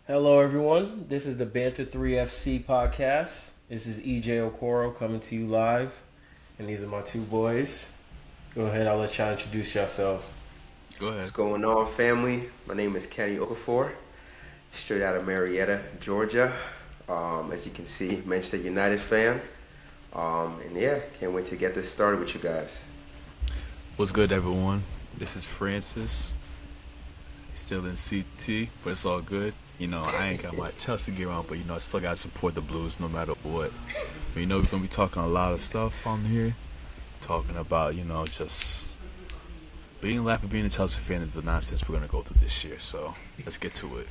Hello, everyone. This is the Banter 3 FC podcast. This is EJ Okoro coming to you live, and these are my two boys. Go ahead, I'll let y'all introduce yourselves. Go ahead. What's going on, family? My name is Kenny Okafor, straight out of Marietta, Georgia. As you can see, Manchester United fan. And yeah, can't wait to get this started with you guys. What's good, everyone? This is Francis. Still in CT, but it's all good. I ain't got my Chelsea gear on, but I still gotta support the Blues no matter what. But, we're gonna be talking a lot of stuff on here, talking about just being being a Chelsea fan and the nonsense we're gonna go through this year. So let's get to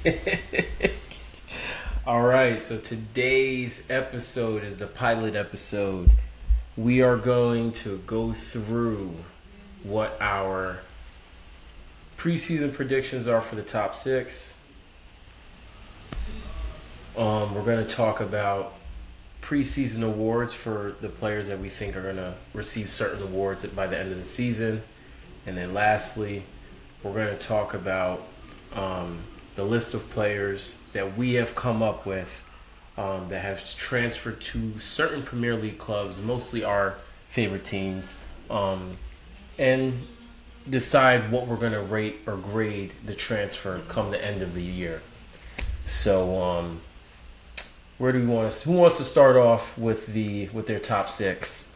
it. All right, so today's episode is the pilot episode. We are going to go through what our preseason predictions are for the top six. We're going to talk about preseason awards for the players that we think are going to receive certain awards by the end of the season. And then lastly, we're going to talk about the list of players that we have come up with that have transferred to certain Premier League clubs, mostly our favorite teams, and decide what we're going to rate or grade the transfer come the end of the year. So, where do we want to? Who wants to start off with their top six?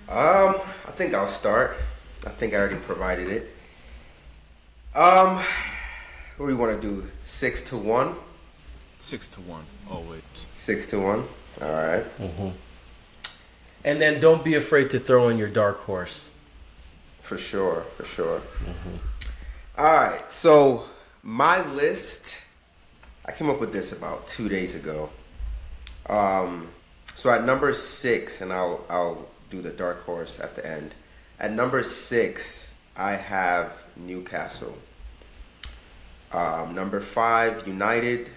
I think I'll start. I think I already provided it. What do we want to do? 6-1. 6-1. Always. 6-1. All right. Mm-hmm. And then don't be afraid to throw in your dark horse. For sure. Mm-hmm. All right, so my list, I came up with this about 2 days ago. So at number 6, and I'll do the dark horse at the end. At number 6, I have Newcastle. Number 5, United.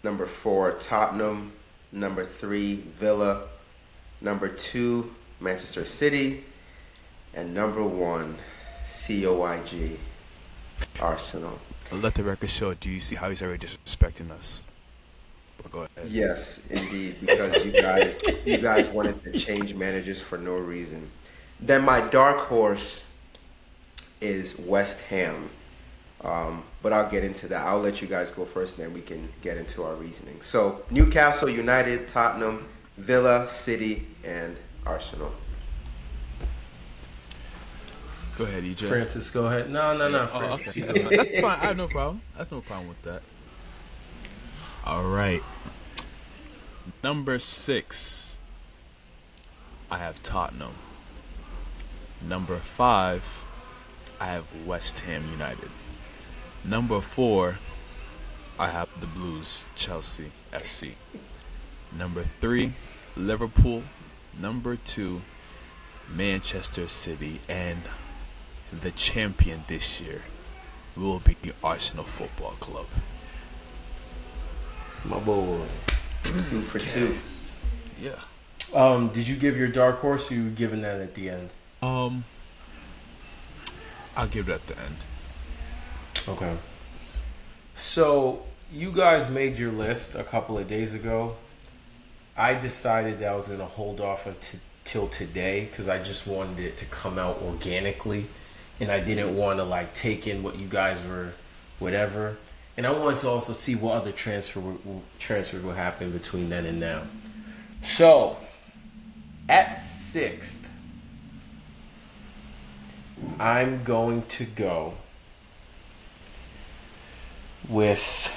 Number 4, Tottenham. Number 3, Villa. Number 2, Manchester City. And number 1, COIG, Arsenal. Let the record show. Do you see how he's already disrespecting us? But go ahead. Yes, indeed, because you guys wanted to change managers for no reason. Then my dark horse is West Ham. But I'll get into that. I'll let you guys go first, and then we can get into our reasoning. So Newcastle, United, Tottenham, Villa, City, and Arsenal. Go ahead, EJ. Francis, go ahead. No, Francis. Okay. That's fine. I have no problem. That's no problem with that. All right. Number 6, I have Tottenham. Number 5, I have West Ham United. Number 4, I have the Blues, Chelsea FC. Number 3, Liverpool. Number 2, Manchester City. And the champion this year will be the Arsenal Football Club. My boy. 2 for 2. Yeah. Did you give your dark horse, or you giving that at the end? I'll give it at the end. Okay. So you guys made your list a couple of days ago. I decided that I was going to hold off until today because I just wanted it to come out organically, and I didn't want to take in what you guys were, whatever. And I wanted to also see what other transfers will happen between then and now. So at 6th, I'm going to go with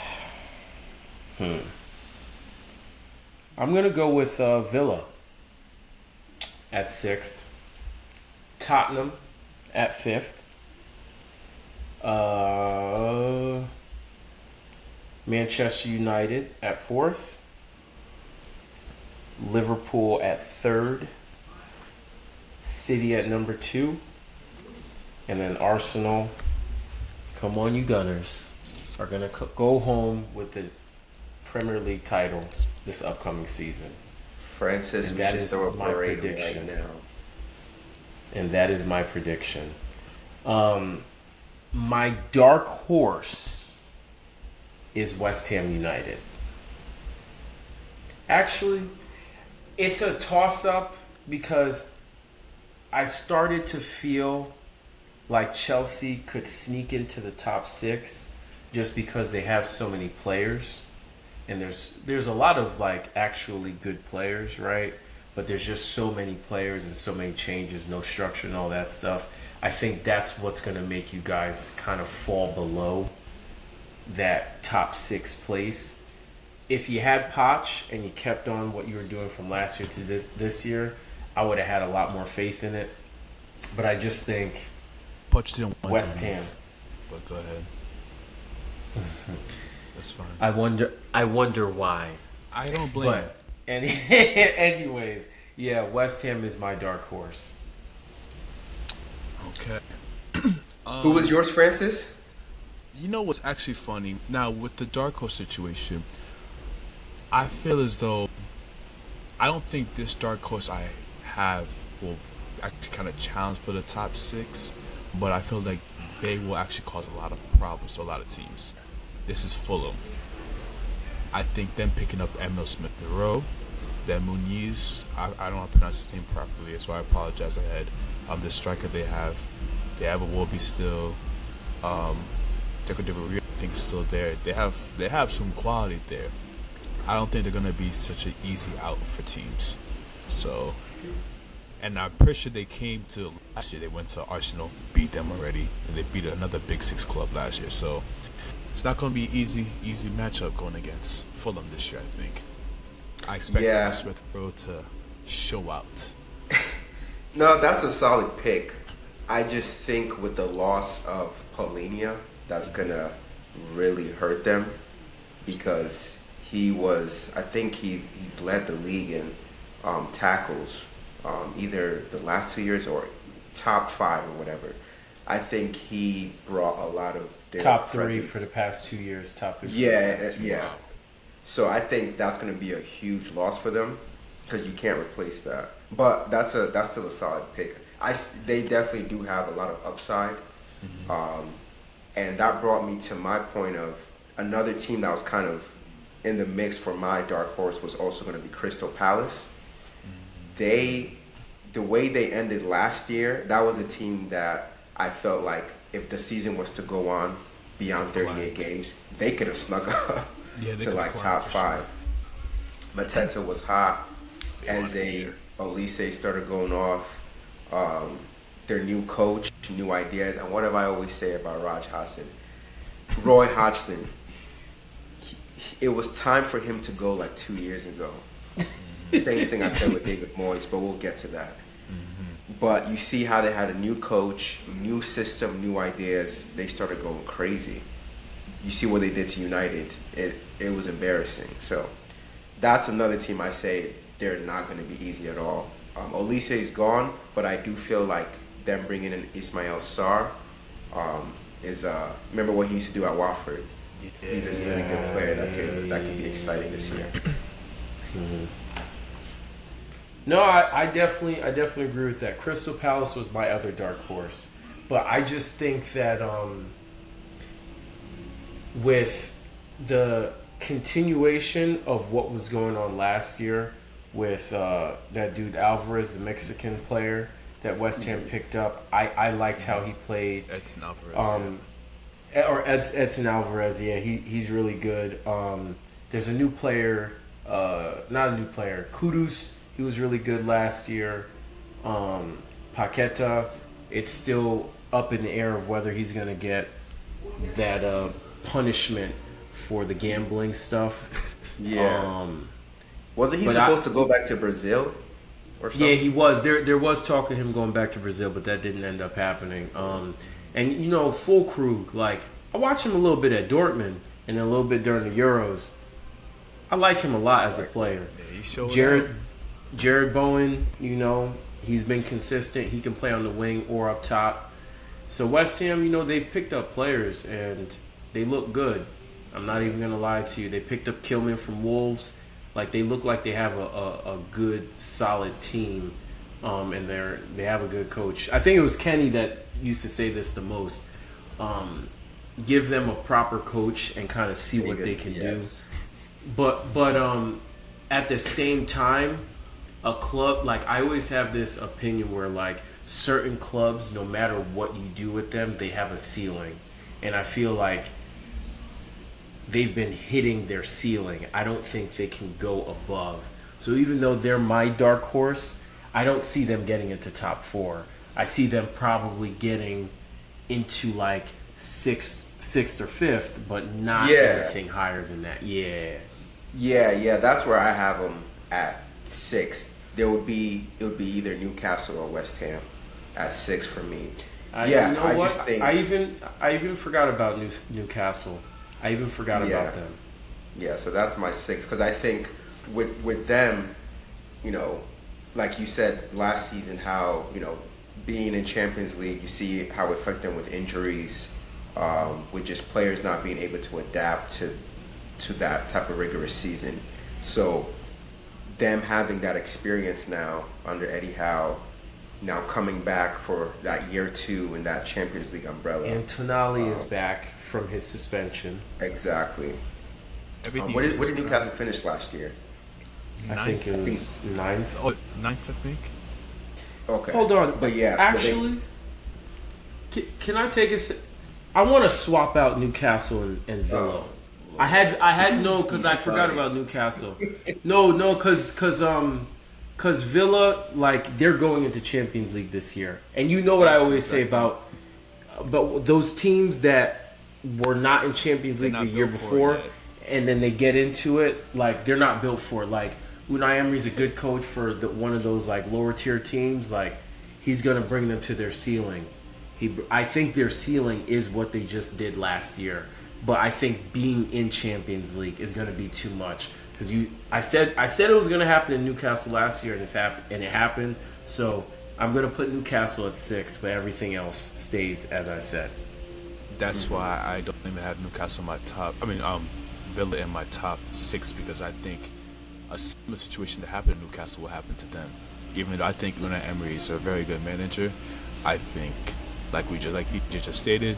I'm going to go with Villa at 6th, Tottenham at 5th, Manchester United at 4th, Liverpool at 3rd, City at number 2, and then Arsenal, come on you Gunners, are going to go home with the Premier League title this upcoming season. Francis, And we that should is throw a my parade prediction. right now. And that is my prediction. My dark horse is West Ham United. Actually, it's a toss-up because I started to feel like Chelsea could sneak into the top six just because they have so many players. And there's a lot of like actually good players, right? But there's just so many players and so many changes, no structure and all that stuff. I think that's what's going to make you guys kind of fall below that top six place. If you had Poch and you kept on what you were doing from last year to this year, I would have had a lot more faith in it. But I just think Poch didn't want West to move, Ham. but go ahead. That's fine. I wonder why. I don't blame But anyways, yeah, West Ham is my dark horse. you. Okay. Who was yours, Francis? You know what's actually funny? Now, with the dark horse situation, I feel as though I don't think this dark horse I have will actually kind of challenge for the top six, but I feel like they will actually cause a lot of problems to a lot of teams. This is Fulham. I think them picking up Emil Smith-Rowe, then Muniz, I don't know how to pronounce his name properly, so I apologize ahead. The striker they have Iwobi still. Jacob I think is still there. They have some quality there. I don't think they're gonna be such an easy out for teams. So, and I'm pretty sure they came to last year. They went to Arsenal, beat them already, and they beat another Big Six club last year. So, it's not gonna be easy matchup going against Fulham this year. I think. I expect Smith Rowe to show out. No, that's a solid pick. I just think with the loss of Polinia, that's gonna really hurt them because I think he's led the league in tackles, either the last 2 years or top 5 or whatever. I think he brought a lot of their Top 3 presence. for the past 2 years. Top 3. Yeah. So I think that's going to be a huge loss for them because you can't replace that. But that's still a solid pick. They definitely do have a lot of upside, and that brought me to my point of another team that was kind of in the mix for my dark horse was also going to be Crystal Palace. The way they ended last year, that was a team that I felt like if the season was to go on beyond 38 games, they could have snuck up to like top 5. Sure. Mateta was hot. Eze Olise started going off. Their new coach, new ideas, and what have I always say about Roy Hodgson? It was time for him to go like 2 years ago. Same thing I said with David Moyes, but we'll get to that. But you see how they had a new coach, new system, new ideas. They started going crazy. You see what they did to United. It was embarrassing. So that's another team I say they're not going to be easy at all. Olise is gone, but I do feel like them bringing in Ismail Sarr is remember what he used to do at Watford. He's a really good player that could be exciting this year. No, I definitely agree with that. Crystal Palace was my other dark horse, but I just think that with the continuation of what was going on last year with that dude Alvarez, the Mexican player that West Ham picked up, I liked how he played. Edson Alvarez. Or Edson Alvarez, yeah, he's really good. There's a new player, not a new player, Kudus. He was really good last year. Paqueta, it's still up in the air of whether he's going to get that punishment for the gambling stuff. Yeah. Wasn't he supposed to go back to Brazil or something? Yeah, he was. There was talk of him going back to Brazil, but that didn't end up happening. And, you know, Fulkrug, like, I watched him a little bit at Dortmund and a little bit during the Euros. I like him a lot as a player. Yeah, he showed Jared Bowen, you know, he's been consistent. He can play on the wing or up top. So West Ham, you know, they've picked up players and they look good. I'm not even going to lie to you. They picked up Kilman from Wolves. Like, they look like they have a good, solid team, and they have a good coach. I think it was Kenny that used to say this the most. give them a proper coach and kind of see what they can do. But at the same time, a club like I always have this opinion where like certain clubs, no matter what you do with them, they have a ceiling, and I feel like they've been hitting their ceiling. I don't think they can go above. So even though they're my dark horse, I don't see them getting into top 4. I see them probably getting into like sixth or fifth, but not anything higher than that. Yeah. Yeah. That's where I have them at 6th. It would be either Newcastle or West Ham at 6 for me. You know what? Just think, I even forgot about Newcastle. I even forgot about them. Yeah, so that's my 6 because I think with them, you know, like you said last season, how being in Champions League, you see how it affected them with injuries, with just players not being able to adapt to that type of rigorous season. So them having that experience now under Eddie Howe, now coming back for that year 2 in that Champions League umbrella. And Tonali is back from his suspension. Exactly. What did Newcastle finish last year? I think it was 9th. Oh, 9th, I think. Okay. Hold on. But yeah. Actually, can I take it? I want to swap out Newcastle and Villa. I had no, because I forgot about Newcastle. No, because Villa, like, they're going into Champions League this year. And you know what I always say about those teams that were not in Champions League the year before, and then they get into it, like, they're not built for it. Like, Unai Emery's a good coach for one of those, like, lower tier teams. Like, he's going to bring them to their ceiling. I think their ceiling is what they just did last year. But I think being in Champions League is going to be too much. Because I said it was going to happen in Newcastle last year, and it happened. So I'm going to put Newcastle at 6, but everything else stays as I said. That's why I don't even have Newcastle in my top. I mean, Villa in my top 6 because I think a similar situation that happened in Newcastle will happen to them. Even though I think Unai Emery is a very good manager, I think, like he just stated,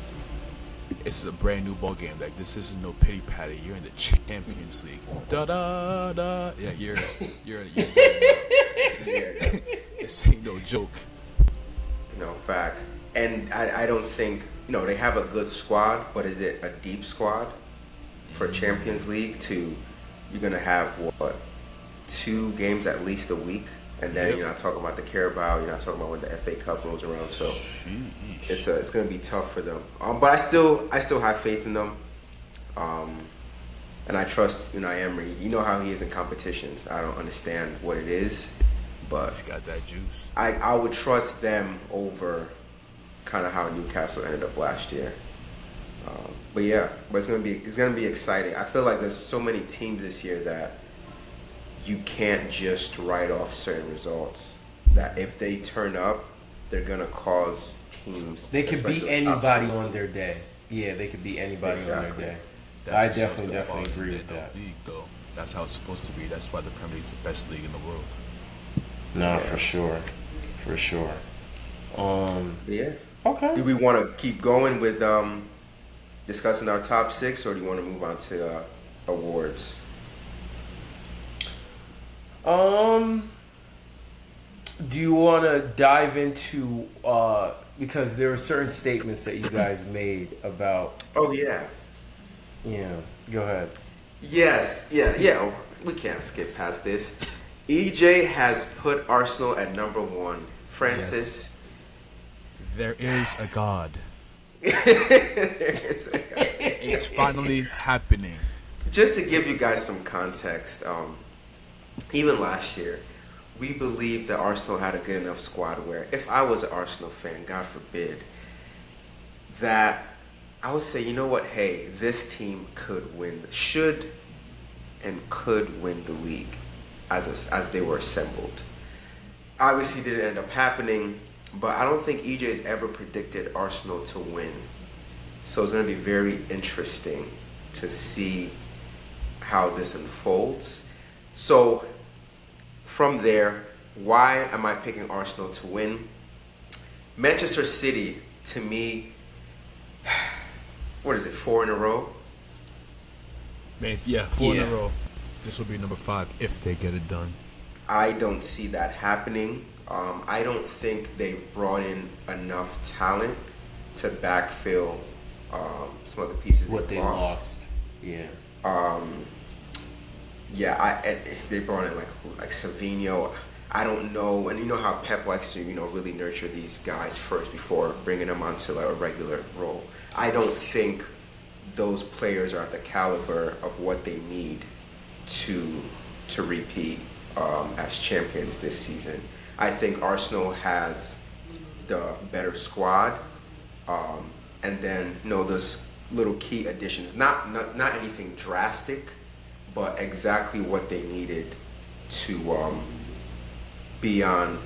it's a brand new ball game. Like, this isn't no pity patty. You're in the Champions League. Da da da. Yeah, you're this ain't no joke. Facts. And I don't think they have a good squad, but is it a deep squad for Champions League? You're gonna have 2 games at least a week, and then you're not talking about the Carabao. You're not talking about when the FA Cup rolls around. So it's gonna be tough for them. But I still have faith in them, and I trust Unai Emery. You know how he is in competitions. I don't understand what it is, but he's got that juice. I would trust them over kind of how Newcastle ended up last year. But it's gonna be exciting. I feel like there's so many teams this year that you can't just write off certain results. That if they turn up, they're gonna cause teams. They could beat anybody on their day. Yeah, they could beat anybody on their day. I definitely agree with that. League, though. That's how it's supposed to be. That's why the Premier League is the best league in the world. Nah, for sure. Yeah. Okay. Do we want to keep going with discussing our top 6, or do you want to move on to awards? Do you want to dive into because there were certain statements that you guys made about? Oh yeah. Yeah. Go ahead. Yes. Yeah. We can't skip past this. EJ has put Arsenal at number 1. Francis. Yes. There is a God. It's finally happening. Just to give you guys some context, even last year, we believed that Arsenal had a good enough squad where if I was an Arsenal fan, God forbid, that I would say, you know what, hey, this team could win the league as they were assembled. Obviously, it didn't end up happening, but I don't think EJ's ever predicted Arsenal to win. So it's going to be very interesting to see how this unfolds. So from there, why am I picking Arsenal to win? Manchester City, to me, what is it, 4 in a row? Man, yeah, 4 in a Yeah. row. This will be number 5 if they get it done. I don't see that happening. I don't think they've brought in enough talent to backfill some of the pieces What they've they lost. lost. Yeah. Yeah, they brought in like Savino. I don't know, and you know how Pep likes to really nurture these guys first before bringing them onto like a regular role. I don't think those players are at the caliber of what they need to repeat as champions this season. I think Arsenal has the better squad, and then those little key additions. Not anything drastic, but exactly what they needed to be on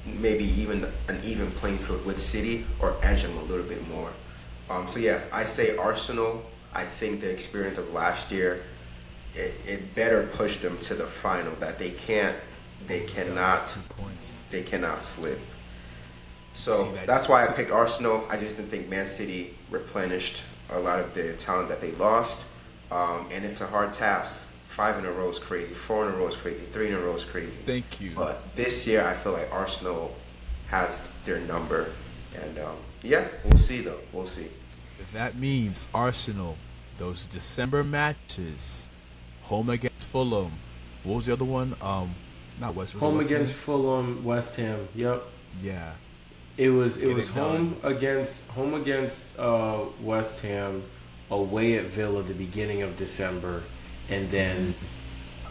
maybe even an even playing field with City or edge them a little bit more. So yeah, I say Arsenal. I think the experience of last year, it better push them to the final. That they cannot 2 points. they cannot slip. See So that- that's why I picked Arsenal. I just didn't think Man City replenished a lot of the talent that they lost, and it's a hard task. 5 in a row is crazy. 4 in a row is crazy. 3 in a row is crazy. Thank you. But this year, I feel like Arsenal has their number, and yeah, we'll see though. We'll see. That means Arsenal, those December matches, home against Fulham. What was the other one? Not West. Was it Home West against Ham? Fulham, West Ham. Yep. Yeah. It was Get it home against West Ham, away at Villa the beginning of December, and then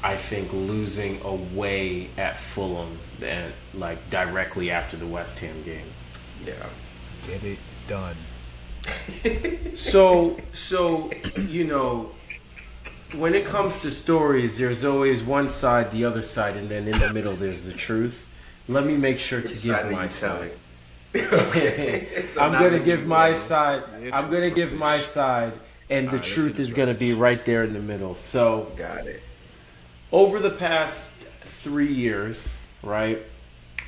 I think losing away at Fulham then like directly after the West Ham game. Yeah. Get it done. So when it comes to stories, there's always one side, the other side, and then in the middle there's the truth. Let me make sure to Which give side are my you telling? side. Okay. So I'm now gonna that give you my know- side. Yes, I'm gonna give my rubbish. side, and the Alright, let's truth see is this gonna be rubbish. right there in the middle. So Got it. over the past 3 years, right,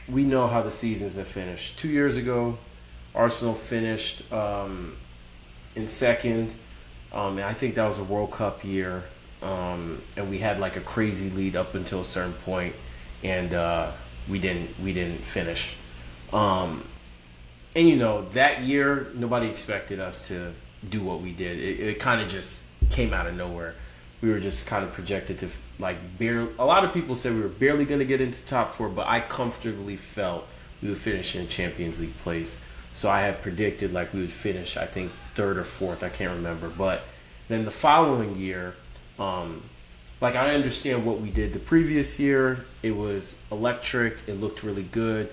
we know how the seasons have finished. 2 years ago, Arsenal finished in second, and I think that was a World Cup year, and we had like a crazy lead up until a certain point, and we didn't finish. And that year nobody expected us to do what we did. It kind of just came out of nowhere. We were just kind of projected to a lot of people said we were barely going to get into top 4, but I comfortably felt we would finish in Champions League place. So I had predicted like we would finish, I think 3rd or 4th, I can't remember. But then the following year, like I understand what we did the previous year. It was electric. It looked really good.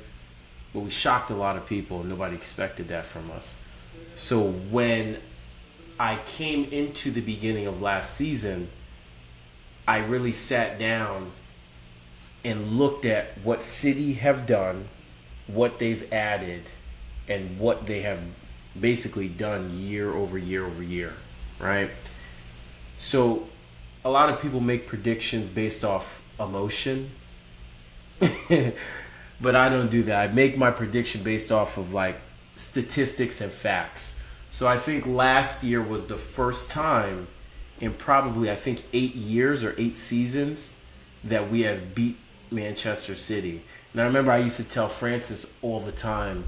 But we shocked a lot of people. Nobody expected that from us. So when I came into the beginning of last season, I really sat down and looked at what City have done, what they've added, and what they have basically done year over year over year, right? So a lot of people make predictions based off emotion. But I don't do that. I make my prediction based off of like statistics and facts. So I think last year was the first time in probably I think 8 years or 8 seasons that we have beat Manchester City. And I remember I used to tell Francis all the time,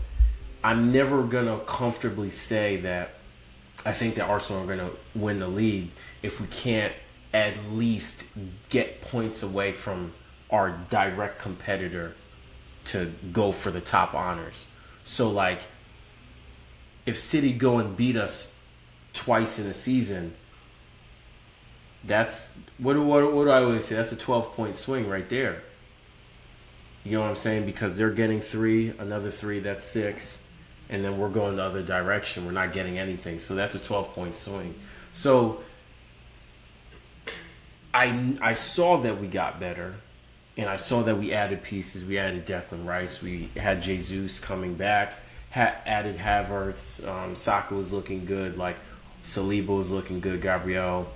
I'm never gonna comfortably say that I think that Arsenal are gonna win the league if we can't at least get points away from our direct competitor to go for the top honors. So like if City go and beat us twice in a season, that's what do I always say? That's a 12-point swing right there. You know what I'm saying? Because they're getting 3, another 3, that's 6, and then we're going the other direction. We're not getting anything. So that's a 12-point swing. So I saw that we got better. And I saw that we added pieces. We added Declan Rice. We had Jesus coming back. Added Havertz. Saka was looking good. Like Saliba was looking good. Gabriel,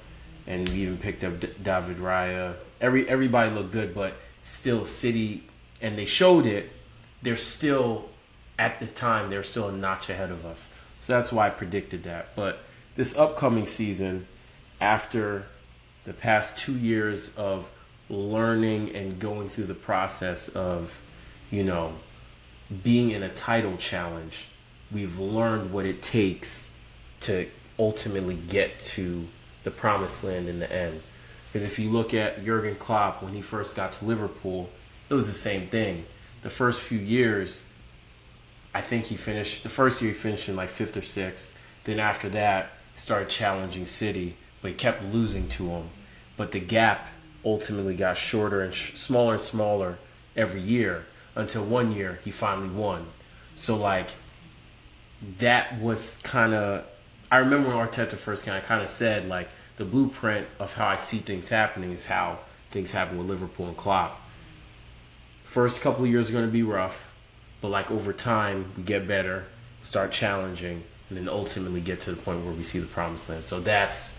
and we even picked up David Raya. Everybody looked good, but still City, and they showed it. They're still at the time. They're still a notch ahead of us. So that's why I predicted that. But this upcoming season, after the past 2 years of learning and going through the process of, you know, being in a title challenge, we've learned what it takes to ultimately get to the promised land in the end. Because if you look at Jurgen Klopp when he first got to Liverpool, it was the same thing. The first few years, I think the first year he finished in like 5th or 6th. Then after that, he started challenging City, but he kept losing to them. But the gap ultimately got shorter and smaller every year until one year he finally won. So like that was kind of, I remember when Arteta first came, I kind of said like the blueprint of how I see things happening is how things happen with Liverpool and Klopp. First couple of years are going to be rough, but like over time we get better, start challenging, and then ultimately get to the point where we see the promised land. So that's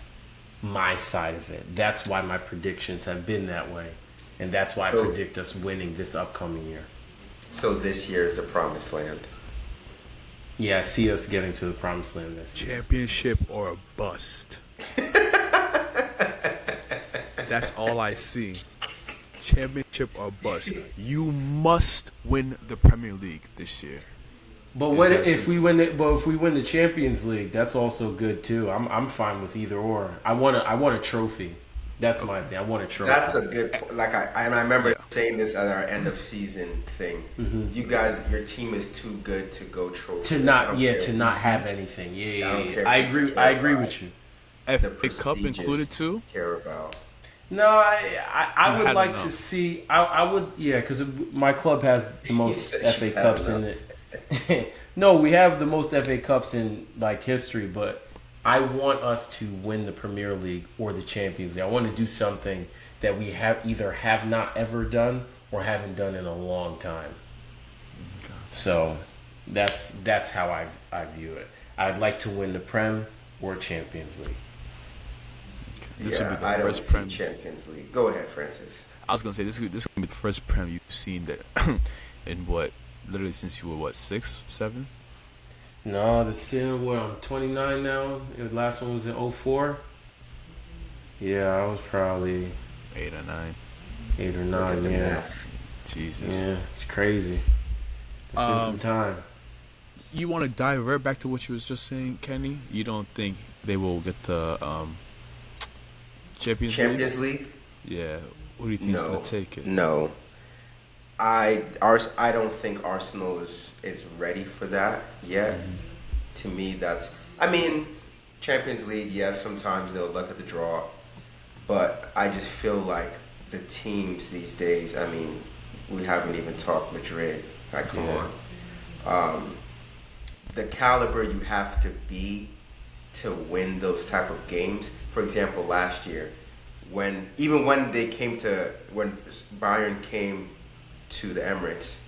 my side of it. That's why my predictions have been that way, and that's why I predict us winning this upcoming year. So this year is the promised land. Yeah, I see us getting to the promised land this year. Championship or a bust. That's all I see. Championship or bust. You must win the Premier League this year. But what if we win if we win the Champions League? That's also good too. I'm fine with either or. I want a trophy. That's my thing. I want a trophy. That's a good point. Like I remember saying this at our end of season thing. Mm-hmm. You guys, your team is too good to go trophy. To not have anything. Yeah. I agree with you. FA Cup included too. Care about. No, I would like to see. I would because my club has the most FA Cups in it. No, we have the most FA Cups in like history, but I want us to win the Premier League or the Champions League. I want to do something that we have not ever done or haven't done in a long time. Okay. So that's how I view it. I'd like to win the Prem or Champions League. Okay. This will be the I first don't Prem. see Champions League. Go ahead, Francis. I was gonna say this will be the first Prem you've seen that in what. Literally since you were 6, 7? No, I'm 29 now. The last one was in 04. Yeah, I was probably 8 or 9. 8 or 9, yeah. Jesus. Yeah, it's crazy. It's been some time. You want to divert back to what you was just saying, Kenny? You don't think they will get the Champions League? Yeah. What do you think is going to take it? No. I don't think Arsenal is ready for that yet. Mm-hmm. To me, Champions League, yes, sometimes they'll look at the draw, but I just feel like the teams these days, we haven't even talked Madrid. Like, come on. The caliber you have to be to win those type of games. For example, last year, when Bayern came to the Emirates,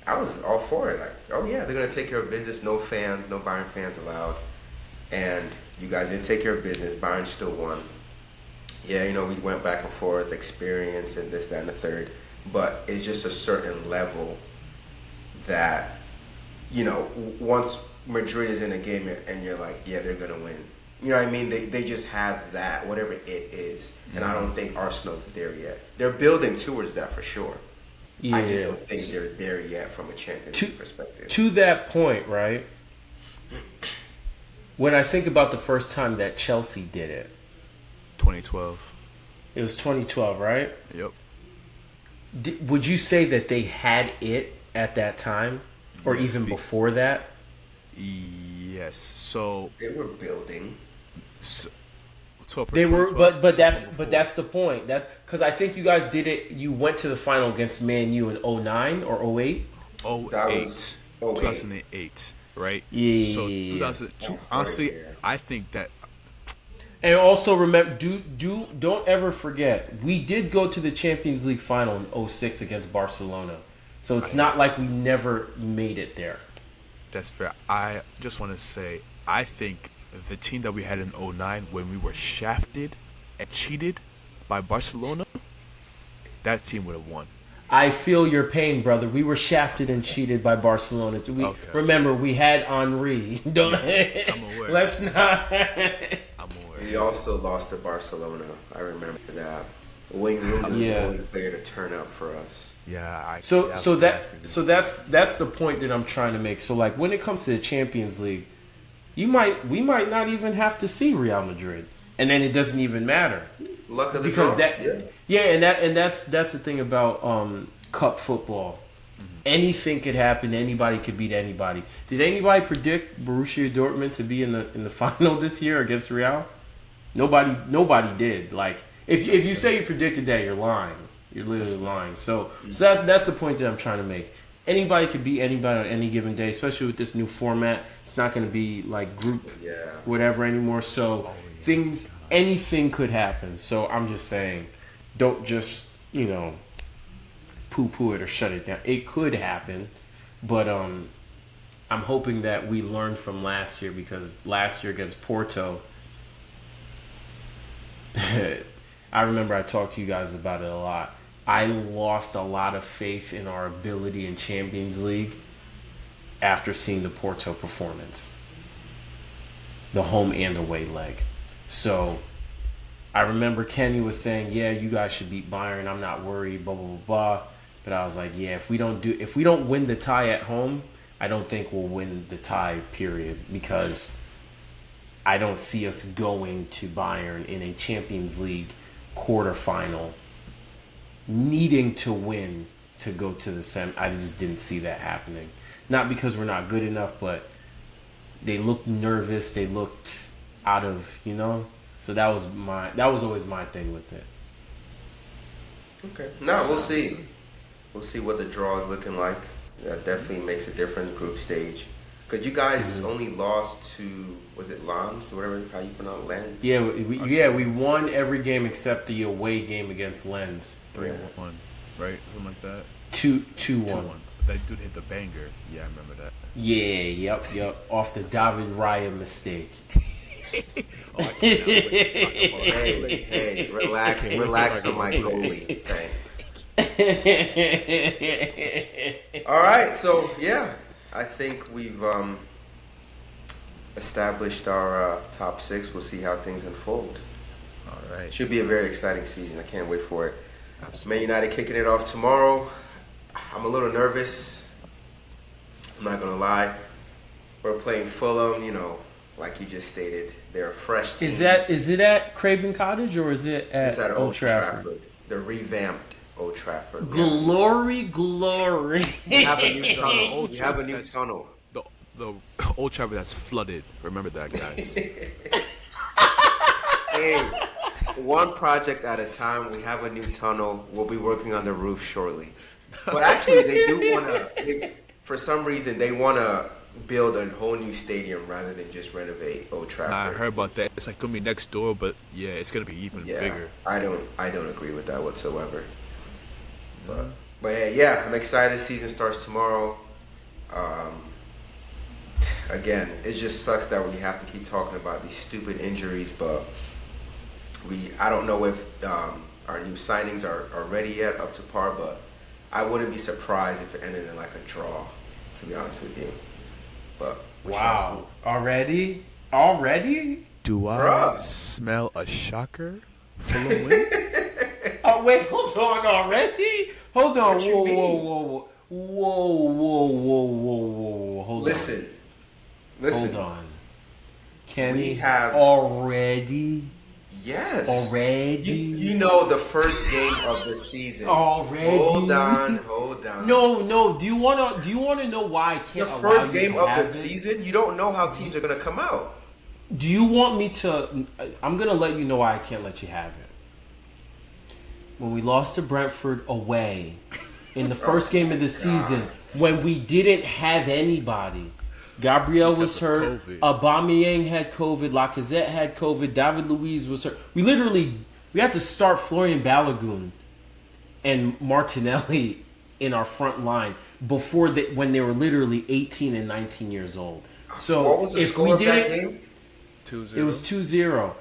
I was all for it. Like, oh yeah, they're gonna take care of business. No fans, no Bayern fans allowed. And you guys did take care of business. Bayern still won. Yeah, we went back and forth, experience and this, that, and the third. But it's just a certain level that, once Madrid is in a game and you're like, yeah, they're gonna win. You know what I mean? They just have that, whatever it is. And I don't think Arsenal's there yet. They're building towards that for sure. Yeah. I just don't think they're there yet from a championship perspective. To that point, right? When I think about the first time that Chelsea did it. 2012. It was 2012, right? Yep. Would you say that they had it at that time? Or even before that? Yes. So they were building. They were, but that's the point. That's because I think you guys did it. You went to the final against Man U in 09 or 08? 08. 2008, right? Yeah. So 2002. Honestly, I think that. And also remember, don't ever forget, we did go to the Champions League final in 06 against Barcelona. So it's not like we never made it there. That's fair. I just want to say, I think the team that we had in 09 when we were shafted and cheated by Barcelona, that team would have won. I feel your pain, brother. We were shafted and cheated by Barcelona. Remember, we had Henri. Don't. Yes, I'm aware. Let's not. I'm aware. We also lost to Barcelona. I remember that. Wayne Rooney was the only player to turn up for us. Yeah. So that's the point that I'm trying to make. So like when it comes to the Champions League, we might not even have to see Real Madrid, and then it doesn't even matter. Luck of the because draw. that's the thing about cup football. Mm-hmm. Anything could happen. Anybody could beat anybody. Did anybody predict Borussia Dortmund to be in the final this year against Real? Nobody did. Like if you say you predicted that, you're lying. You're literally lying. So that's the point that I'm trying to make. Anybody could beat anybody on any given day, especially with this new format. It's not going to be like group whatever anymore. So anything could happen. So I'm just saying, don't just, poo-poo it or shut it down. It could happen, but I'm hoping that we learn from last year, because last year against Porto, I remember I talked to you guys about it a lot. I lost a lot of faith in our ability in Champions League after seeing the Porto performance, the home and away leg. So I remember Kenny was saying, "Yeah, you guys should beat Bayern. I'm not worried." Blah blah blah blah. But I was like, "Yeah, if we don't win the tie at home, I don't think we'll win the tie. Period. Because I don't see us going to Bayern in a Champions League quarterfinal, needing to win to go to the sem. I just didn't see that happening. Not because we're not good enough, but they looked nervous. They looked out of, So that was always my thing with it. Okay. No, we'll see. We'll see what the draw is looking like. That definitely makes a difference, group stage. Because you guys only lost to, was it Lens? Whatever, how you pronounce Lens? Yeah, we won every game except the away game against Lens. 3-1, right? Something like that. 2-1. That dude hit the banger. Yeah, I remember that. Yeah, yep. Off the David Raya mistake. Hey, relax on my goalie. Thanks. All right, so I think we've established our top 6. We'll see how things unfold. All right. Should be a very exciting season. I can't wait for it. Man United kicking it off tomorrow. I'm a little nervous. I'm not gonna lie. We're playing Fulham. Like you just stated, they're a fresh team. Is it at Craven Cottage or is it at It's at Old Trafford? The revamped Old Trafford. Glory. We have a new tunnel. We have a new tunnel. The Old Trafford that's flooded. Remember that, guys. Hey, one project at a time. We have a new tunnel. We'll be working on the roof shortly. But actually, they do want to. For some reason, they want to build a whole new stadium rather than just renovate Old Trafford. I heard about that. It's like gonna be next door, but it's gonna be even bigger. I don't agree with that whatsoever. But I'm excited. Season starts tomorrow. Again, it just sucks that we have to keep talking about these stupid injuries, but I don't know if our new signings are ready yet, up to par, but I wouldn't be surprised if it ended in like a draw, to be honest with you. But wow, already? Do I smell a shocker? Full of wind? Oh wait, hold on already? Hold on, whoa. Hold on. Listen. Hold on. Kenny, we have already? Yes. Already? You know the first game of the season. Already? Hold on. No. Do you wanna know why I can't? The first game of the season. You don't know how teams are gonna come out. Do you want me to? I'm gonna let you know why I can't let you have it. When we lost to Brentford away in the first game of the season, when we didn't have anybody. Gabriel was hurt. Aubameyang had COVID. Lacazette had COVID. David Luiz was hurt. We had to start Florian Balogun and Martinelli in our front line when they were literally 18 and 19 years old. So what was the score of that game? 2-0. It was 2-0.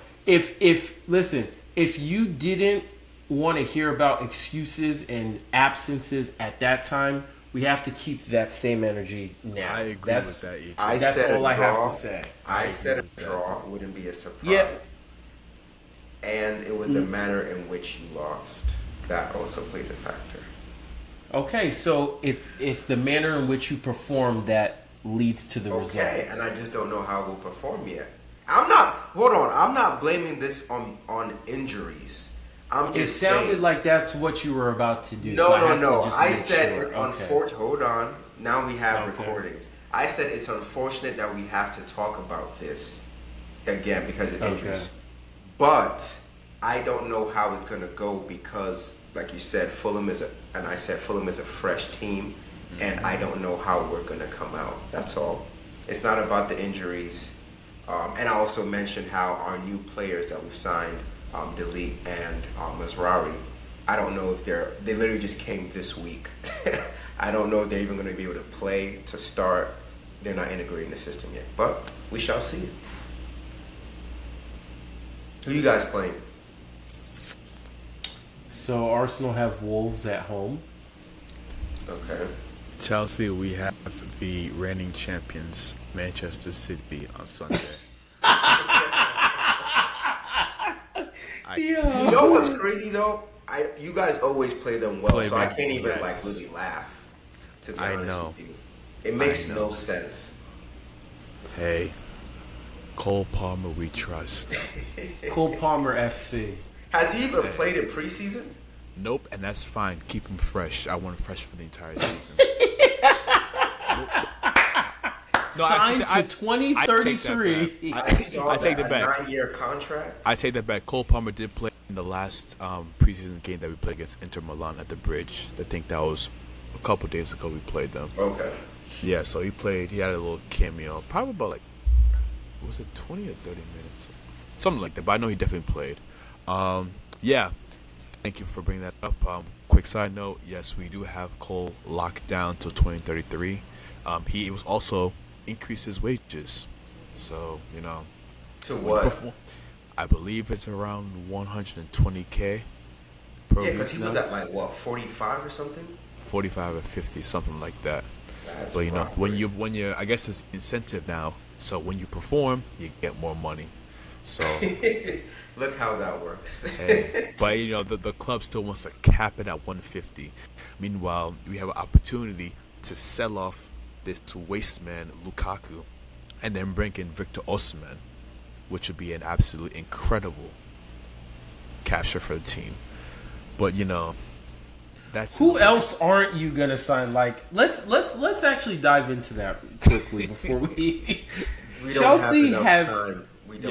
If you didn't want to hear about excuses and absences at that time. We have to keep that same energy now. I agree with that, AJ. That's all I have to say. I said a draw wouldn't be a surprise. Yeah. And it was the manner in which you lost. That also plays a factor. Okay, so it's the manner in which you perform that leads to the result. Okay, and I just don't know how we'll perform yet. I'm not blaming this on injuries. I'm just It sounded saying, like that's what you were about to do. No. I I said sure. it's unfortunate. Hold on. Now we have Okay. recordings. I said it's unfortunate that we have to talk about this again because of injuries. But I don't know how it's gonna go because, like you said, Fulham is a fresh team, and I don't know how we're gonna come out. That's all. It's not about the injuries. And I also mentioned how our new players that we've signed, Delete and Mazraoui, I don't know if they literally just came this week. I don't know if they're even going to be able to play to start. They're not integrating the system yet, but we shall see. Who you guys playing? So Arsenal have Wolves at home. Okay. Chelsea, we have the reigning champions, Manchester City, on Sunday. You know what's crazy though? You guys always play them well, so I can't even really laugh. To be honest with you, it makes no sense. Hey, Cole Palmer, we trust. Cole Palmer FC. Has he even played in preseason? Nope, and that's fine. Keep him fresh. I want him fresh for the entire season. No, signed to 2033. I take that back. A 9-year contract. I take that back. Cole Palmer did play in the last preseason game that we played against Inter Milan at the Bridge. I think that was a couple days ago we played them. Okay. Yeah, so he played. He had a little cameo. Probably about was it 20 or 30 minutes? Something like that. But I know he definitely played. Yeah. Thank you for bringing that up. Quick side note, yes, we do have Cole locked down till 2033. He was also increased his wages. So, to what? I believe it's around 120K per week. Yeah, because he was at 45 or something? 45 or 50, something like that. That's But when you I guess it's incentive now. So when you perform, you get more money. So look how that works. But the club still wants to cap it at 150. Meanwhile, we have an opportunity to sell off this waste man Lukaku, and then bring in Victor Osimhen, which would be an absolutely incredible capture for the team. But that's who else aren't you gonna sign? Let's actually dive into that quickly before we Chelsea have. We're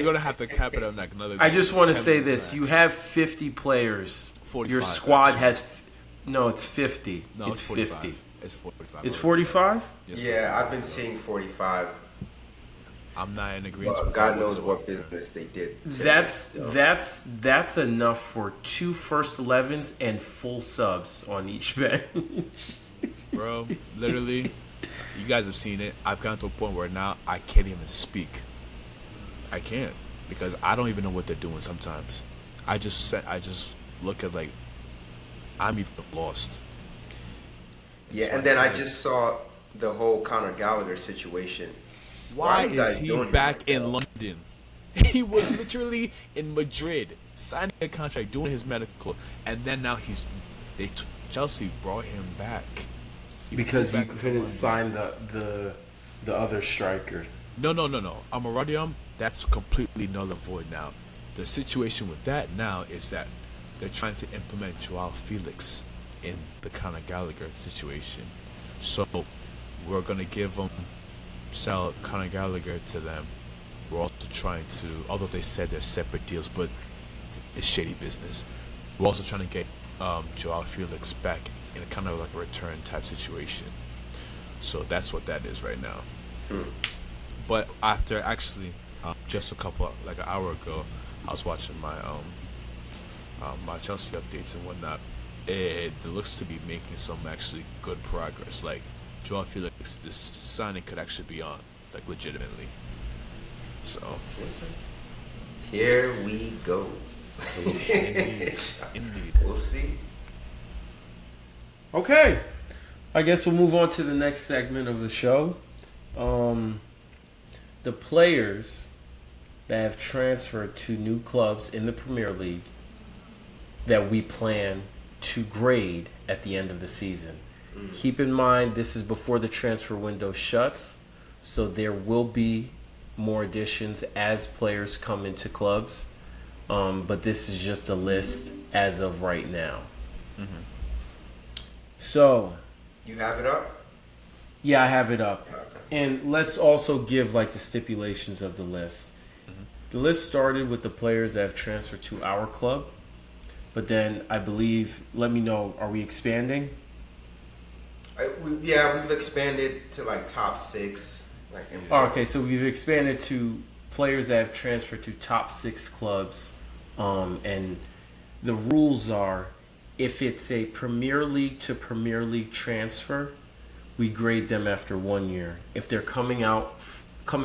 gonna have to cap it on another. I just want to say this: you have 50 players. Your squad has. No, it's 50. No, it's 50. It's 45. It's 45? Yeah, I've been seeing 45. I'm not in agreement. Well, God knows what business they did. That's enough for 2 first 11s and full subs on each bench. Bro, literally, you guys have seen it. I've gotten to a point where now I can't even speak. I can't because I don't even know what they're doing sometimes. I just look at I'm even lost. Yeah, and then I just saw the whole Conor Gallagher situation. Why is he back in London? He was literally in Madrid signing a contract, doing his medical, and then now Chelsea brought him back. Because you couldn't sign the other striker. No. Amaradium, that's completely null and void now. The situation with that now is that they're trying to implement Joao Felix in the Conor Gallagher situation. So we're going to sell Conor Gallagher to them. We're also trying to, although they said they're separate deals, but it's shady business. We're also trying to get Joao Felix back in a kind of like a return type situation. So that's what that is right now. But after actually just an hour ago, I was watching my my Chelsea updates and whatnot. It looks to be making some actually good progress. Like Joao Felix, this signing could actually be on, legitimately. So here we go. Indeed. Indeed. We'll see. Okay. I guess we'll move on to the next segment of the show. The players that have transferred to new clubs in the Premier League that we plan to grade at the end of the season. Keep in mind, this is before the transfer window shuts, so there will be more additions as players come into clubs. But this is just a list as of right now. Mm-hmm. So, You have it up? yeah, I have it up. Okay. And let's also give like the stipulations of the list. The list started with the players that have transferred to our club, but then I believe, let me know, are we expanding? We've expanded to like top 6. Like Oh, okay, so we've expanded to players that have transferred to top 6 clubs. And the rules are, if it's a Premier League to Premier League transfer, we grade them after 1 year. If they're coming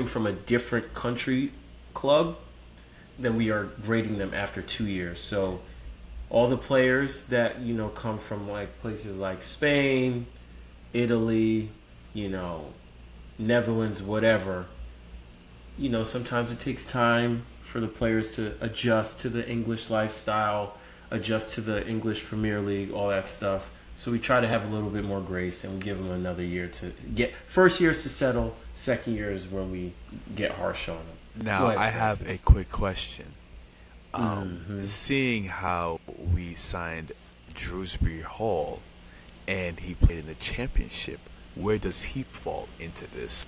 from a different country club, then we are grading them after 2 years. So all the players that, come from like places like Spain, Italy, Netherlands, whatever, sometimes it takes time for the players to adjust to the English lifestyle, adjust to the English Premier League, all that stuff. So we try to have a little bit more grace and we give them another year to get. First year is to settle. Second year is when we get harsh on them. Now, Go ahead, I have Francis. a quick question. Seeing how we signed Shrewsbury Hall and he played in the championship, where does he fall into this?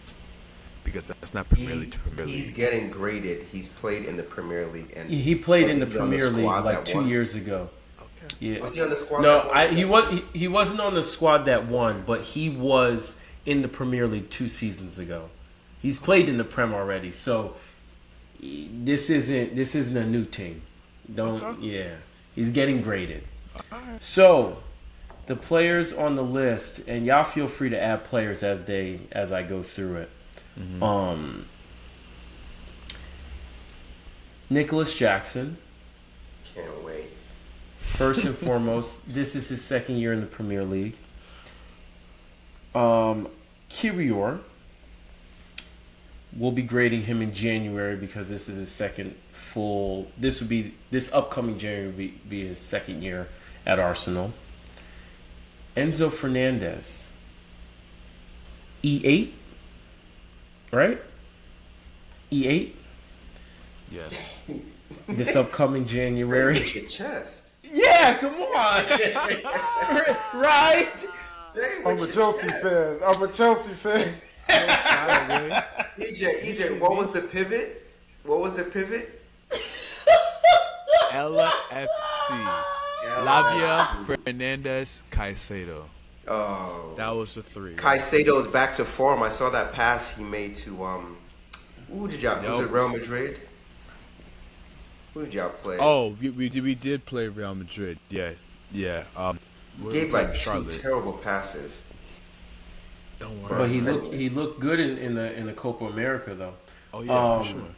Because that's not Premier League to Premier League. He's getting graded. He's played in the Premier League, and He played in the wasn't he on Premier League squad like that 2 won? years ago. Okay. Yeah. Was he on the squad? No, that won? he wasn't on the squad that won, but he was in the Premier League 2 seasons ago. He's played in the Prem already, so this isn't a new team. Yeah. He's getting graded. So the players on the list, and y'all feel free to add players as I go through it. Nicholas Jackson. Can't wait. First and foremost, this is his second year in the Premier League. Kirior, we'll be grading him in January because this is his second full. This upcoming January will be his second year at Arsenal. Enzo Fernandez, E8, right? E8. Yes. This upcoming January. Your chest. Yeah, come on. Right? I'm a Chelsea fan. EJ, what was the pivot? LFC. Lavia, Fernandez, Caicedo. Oh. That was the 3. Caicedo's back to form. I saw that pass he made to who did y'all? Was it Real Madrid? Who did y'all play? Oh, we did play Real Madrid. Yeah. Gave like 2 terrible passes. Don't worry. But he looked good in the Copa America though. Oh yeah, for sure.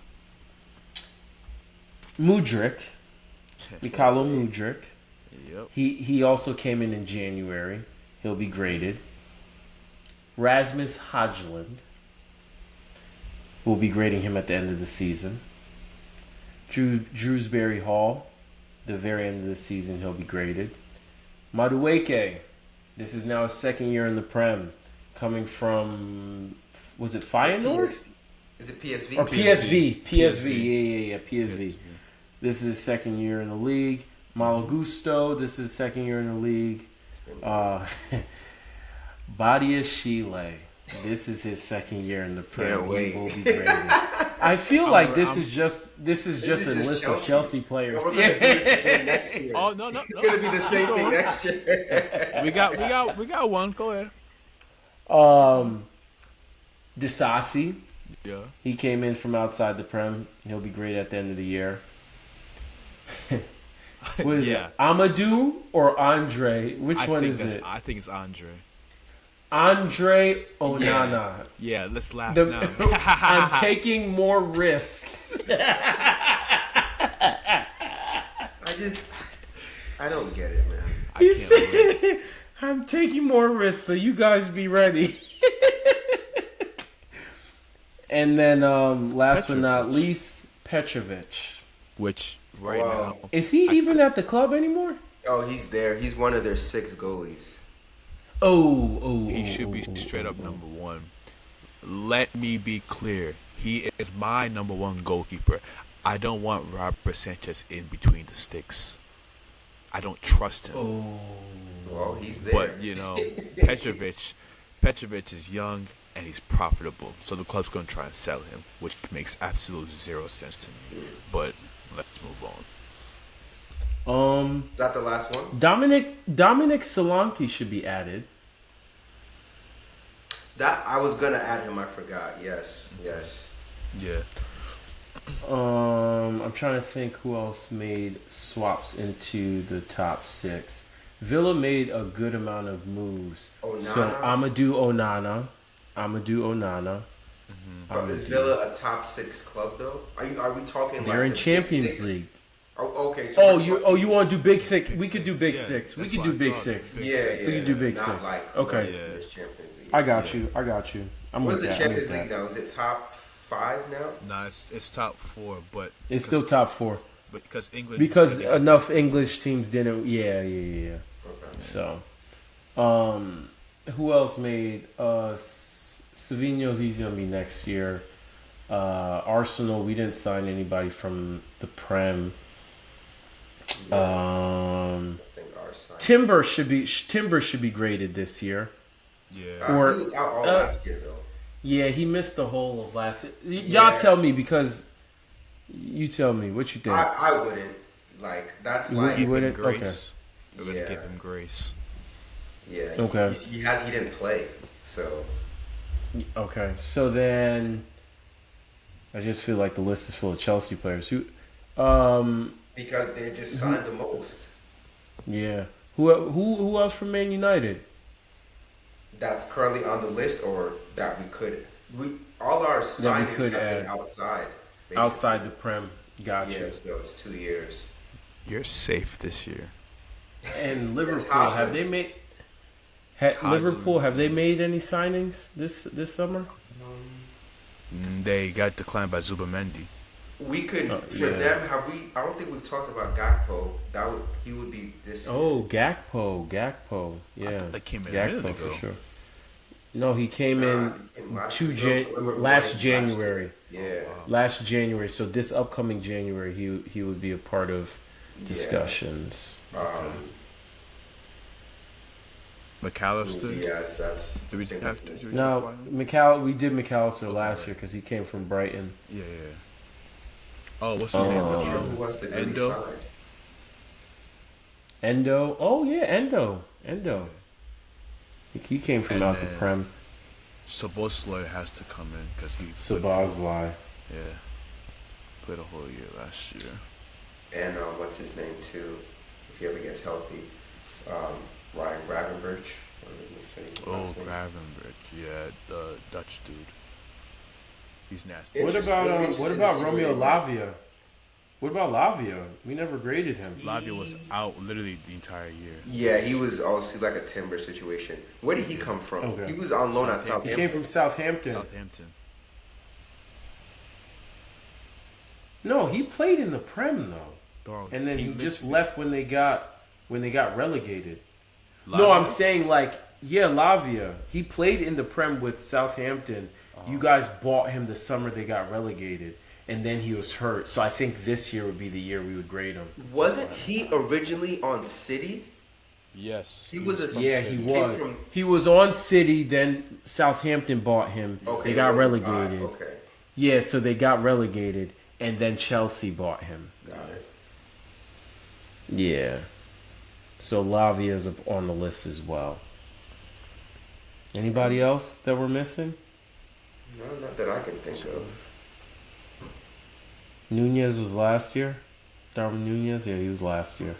Mudryk, Mikhailo Mudryk. Yep. He also came in January. He'll be graded. Rasmus Højlund. We'll be grading him at the end of the season. Shrewsbury Hall, the very end of the season, he'll be graded. Madueke, this is now his second year in the Prem, coming from, was it Feyenoord? Is it PSV? Or PSV. Yeah, PSV. This is his second year in the league. Malo Gusto, this is his second year in the league. Badia Chile, this is his second year in the Prem. He will be graded. I feel like this is just a list of Chelsea players. We're gonna do this again next year. Oh no! It's gonna be the same thing next year. We got one. Go ahead. Disasi, Yeah. he came in from outside the Prem. He'll be great at the end of the year. What is Yeah. it? Amadou or Andre? Which one is it? I think it's Andre. Andre Onana. Yeah, let's laugh The- now. I'm taking more risks. I don't get it, man. I He can't wait. said, I'm taking more risks, so you guys be ready. And then last but not Petrovic. least, Petrovic. Which right Wow. now, Is he even at the club anymore? Oh, he's there. He's one of their 6 goalies. he should be straight up number one. Let me be clear. He is my number one goalkeeper. I don't want Robert Sanchez in between the sticks. I don't trust him. Well, he's there. But, you know, Petrovic is young and he's profitable. So the club's going to try and sell him, which makes absolute zero sense to me. But let's move on. Is that the last one? Dominic Solanke should be added. That I was gonna add him. I forgot. Yes. Yeah. I'm trying to think who else made swaps into the top 6. Villa made a good amount of moves. Onana? So Amadou Onana. But is Villa a top 6 club though? Are we talking? They're like in the Champions Big Six? League. Oh, okay. So You want to do Big Six? We Big could do Six, Big yeah. Six. We That's could what do I Big thought. Six. Big Yeah, Six. We can do Big not Six. Like Okay. Yeah. this Champions League. I got you. I'm What's with the that. I'm with Champions League that. now? Is it top 5 now? Nah, it's top 4, but It's still top 4 because England because couldn't get enough top English teams didn't. Yeah. Okay. So, who else made? Savinho's he's gonna be next year. Arsenal, we didn't sign anybody from the Prem. I think our side. Timber should be graded this year. Yeah. or- He was out all last year though. Yeah, he missed the whole of last. Y'all tell me because you tell me what you think. I wouldn't. Like that's like You Give him wouldn't? grace. We're Yeah. gonna give him grace. yeah. Okay. He didn't play. So Okay, so then I just feel like the list is full of Chelsea players. because they just signed the most. Yeah. Who else from Man United? That's currently on the list, or that all our signings could have been add. outside. basically. Outside the Prem. Gotcha. Yeah, so it's 2 years. You're safe this year. And Liverpool, Haaland. have they made? Haaland. Have they made any signings this summer? They got declined by Zubamendi. We could for yeah. them. Have we? I don't think we've talked about Gakpo. He would be this. Oh, Gakpo. Yeah, that came in a minute Gakpo ago. for sure. No, he came in last January. Yeah. Last January. So this upcoming January, he would be a part of discussions. McAllister. Yes, that's. Did we have to? No, we did McAllister last year because he came from Brighton. Yeah. Oh, what's his name? Who was the good Endo? side? Endo. Oh yeah, Endo. He came from And out the then Prem. Sabosloy has to come in because he Sabazlai. Yeah, played a whole year last year. And what's his name too? If he ever gets healthy, Ryan Gravenberch. Oh, Gravenberch, yeah, the Dutch dude. He's nasty. What about Interesting to see Romeo where Lavia? What about Lavia? We never graded him. Lavia was out literally the entire year. Yeah, he was also like a Timber situation. Where did he come from? Okay. He was on loan at Southampton. Southampton. He came from Southampton. Southampton. No, he played in the Prem though, Bro, and then he just literally- left when they got relegated. Lavia- No, I'm saying Lavia. He played in the Prem with Southampton. You guys bought him the summer they got relegated, and then he was hurt. So I think this year would be the year we would grade him. Wasn't he originally on City? Yes. He was a Yeah, he came was. from- He was on City. Then Southampton bought him. Okay, They got it was- relegated. okay, Yeah, so they got relegated, and then Chelsea bought him. got it. Yeah. So Lavia's up on the list as well. Anybody else that we're missing? No, not that I can think of. Nunez was last year. Darwin Nunez, yeah, he was last year.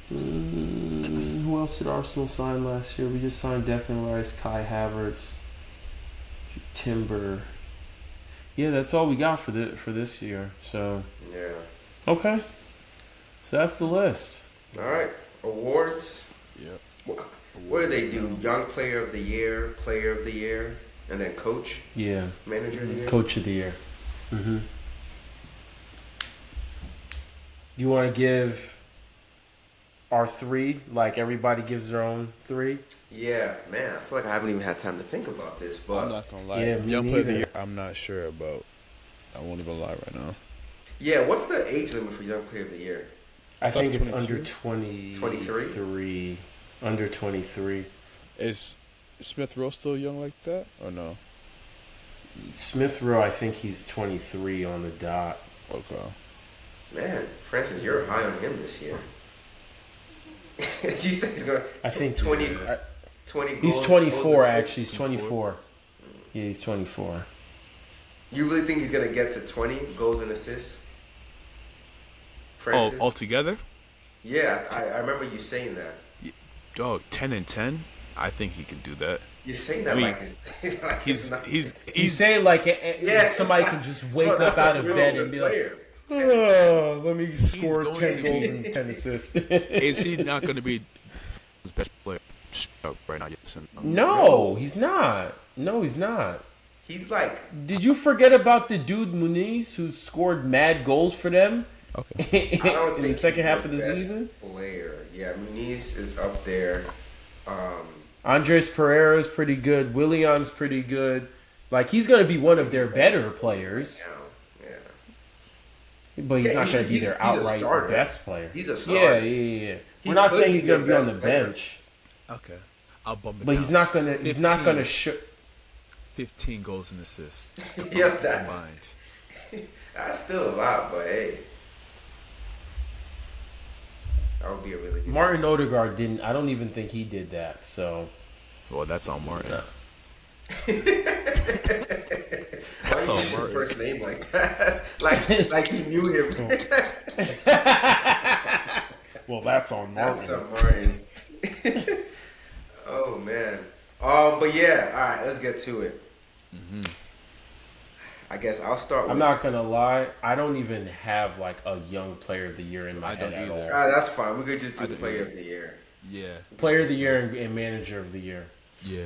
Who else did Arsenal sign last year? We just signed Declan Rice, Kai Havertz, Timber. Yeah, that's all we got for this year. So Yeah. okay, So that's the list. All right, awards. Yep. What do they do? Young Player of the Year, Player of the Year, and then Coach, Yeah. Manager of the Year. Coach of the year. Mm-hmm. You want to give our three, like everybody gives their own three? Yeah, man, I feel like I haven't even had time to think about this, I'm but not gonna lie. Yeah, me Young player of the neither. year, I'm not sure about. I won't even lie right now. yeah, what's the age limit for Young Player of the Year? I think That's it's under 22? 23. Under 23. Is Smith Rowe still young like that or no? Smith Rowe, I think he's 23 on the dot. Okay. Man, Francis, you're high on him this year. you say he's gonna I think 20, I- 20 he's goals, 24 goals actually. He's 24. Yeah, he's 24. You really think he's gonna get to 20 goals and assists? Oh, Francis? altogether? Yeah, I remember you saying that. Dog, 10 and 10. I think he can do that. You're saying that I mean, like it's like He's it's not, he's You he's say like Yeah. somebody can just wake No, up that's out a of really bed good and be like, player. oh, let me score going 10 to goals be- and 10 assists. is he not going to be his best player right now? Yes. No, he's not. No, he's not. He's like Did you forget about the dude Muniz who scored mad goals for them Okay. I don't in think the second he's half of the best season? Player, yeah, Muniz is up there. Andres Pereira is pretty good. Willian's pretty good. Like, he's going to be one of their better players, Now, yeah. but he's Yeah, not going to be he's their a outright starter. best player. He's a Yeah, starter. yeah. He We're not could saying be he's going to be their on the best player. bench, Okay. I'll bump it but down. he's not going to. He's not going to. 15 goals and assists. Yeah, that's Combined. that's still a lot, but hey, that would be a really good. Martin Odegaard didn't. I don't even think he did that. So Well, that's on Martin. no. Why That's you all use his Martin. first name like that? like he knew him. Well, that's on That's a Martin. Oh man. But yeah, all right, let's get to it. I guess I'll start with. I'm not gonna lie. I don't even have like a young player of the year in my I head don't at either. all. That's fine. We could just do I don't player either. of the year. Yeah. Player of the year and manager of the year. Yeah.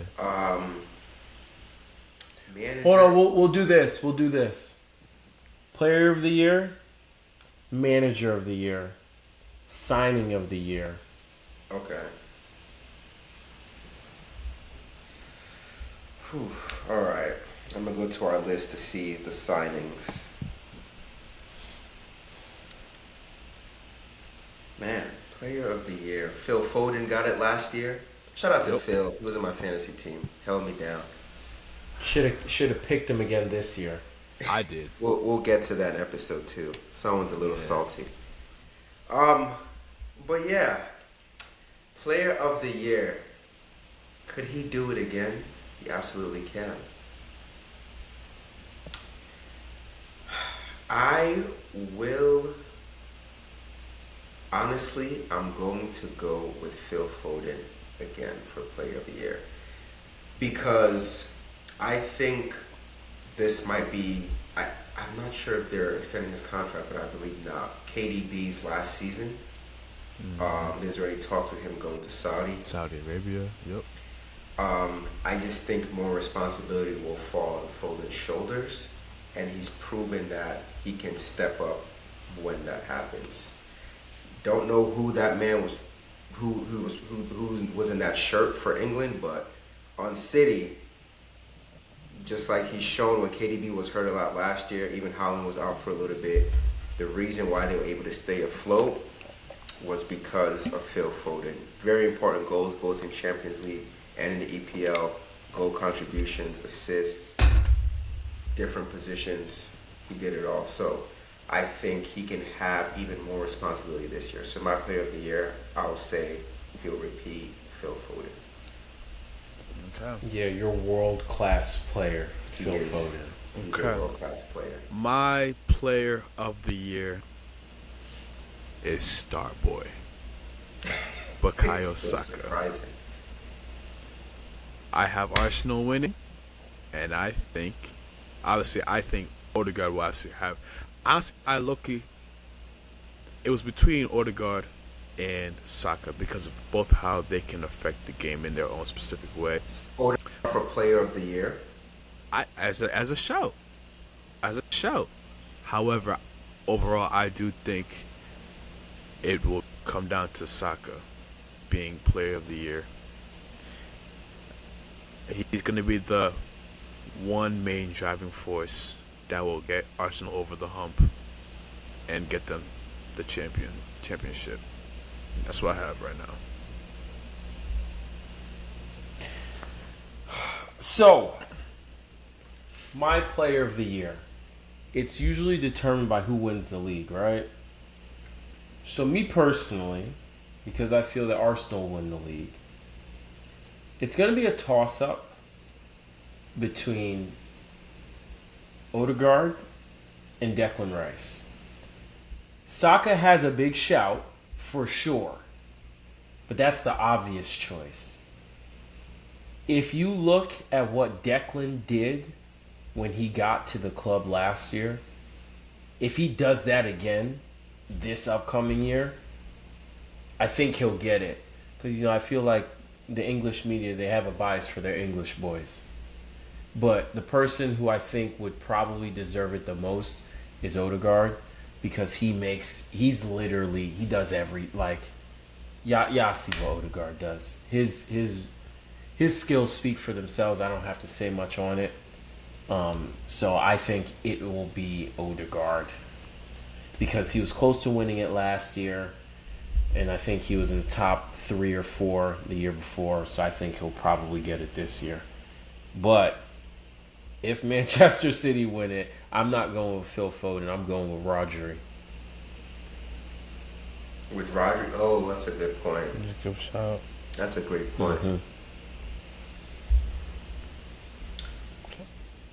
Manager. Hold on, we'll do this. We'll do this. Player of the year, manager of the year, signing of the year. Okay. Whew. All right. I'm gonna go to our list to see the signings. Man, player of the year. Phil Foden got it last year. Shout out to Yep. Phil. He was in my fantasy team. Held me down. Should have picked him again this year. I did. We'll get to that in episode 2. Someone's a little Yeah. salty. But yeah, player of the year. Could he do it again? He absolutely can. I will. Honestly, I'm going to go with Phil Foden again for player of the year because I think this might be. I'm not sure if they're extending his contract, but I believe not. KDB's last season. There's already talks of him going to Saudi. Saudi Arabia. Yep. I just think more responsibility will fall on Foden's shoulders, and he's proven that he can step up when that happens. Don't know who that man was, who was in that shirt for England, but on City, just like he's shown when KDB was hurt a lot last year, even Haaland was out for a little bit. The reason why they were able to stay afloat was because of Phil Foden. Very important goals, both in Champions League and in the EPL. Goal contributions, assists, different positions. He did it all. So I think he can have even more responsibility this year. So my player of the year, I will say he'll repeat Phil Foden. Okay. Yeah, you're world class player, He Phil is. Foden. He's Okay. a world-class player. My player of the year is Starboy. Bukayo It's so Saka. surprising. I have Arsenal winning, and I think Odegaard will actually have. Honestly, I low-key it was between Odegaard and Saka because of both how they can affect the game in their own specific way. Order for Player of the Year. As a shout. As a shout. However, overall, I do think it will come down to Saka being Player of the Year. He's going to be the one main driving force that will get Arsenal over the hump and get them the championship. That's what I have right now. So, my player of the year. It's usually determined by who wins the league, right? So me personally, because I feel that Arsenal will win the league, it's going to be a toss-up between Odegaard and Declan Rice. Saka has a big shout, for sure. But that's the obvious choice. If you look at what Declan did when he got to the club last year, if he does that again this upcoming year, I think he'll get it. Because, I feel like the English media, they have a bias for their English boys. But the person who I think would probably deserve it the most is Odegaard, because he does every, y'all see what Odegaard does. His skills speak for themselves. I don't have to say much on it. So I think it will be Odegaard, because he was close to winning it last year, and I think he was in the top 3 or 4 the year before, so I think he'll probably get it this year. But if Manchester City win it, I'm not going with Phil Foden. I'm going with Rodri. With Rodri? Oh, that's a good point. That's a good shout. That's a great point. Mm-hmm.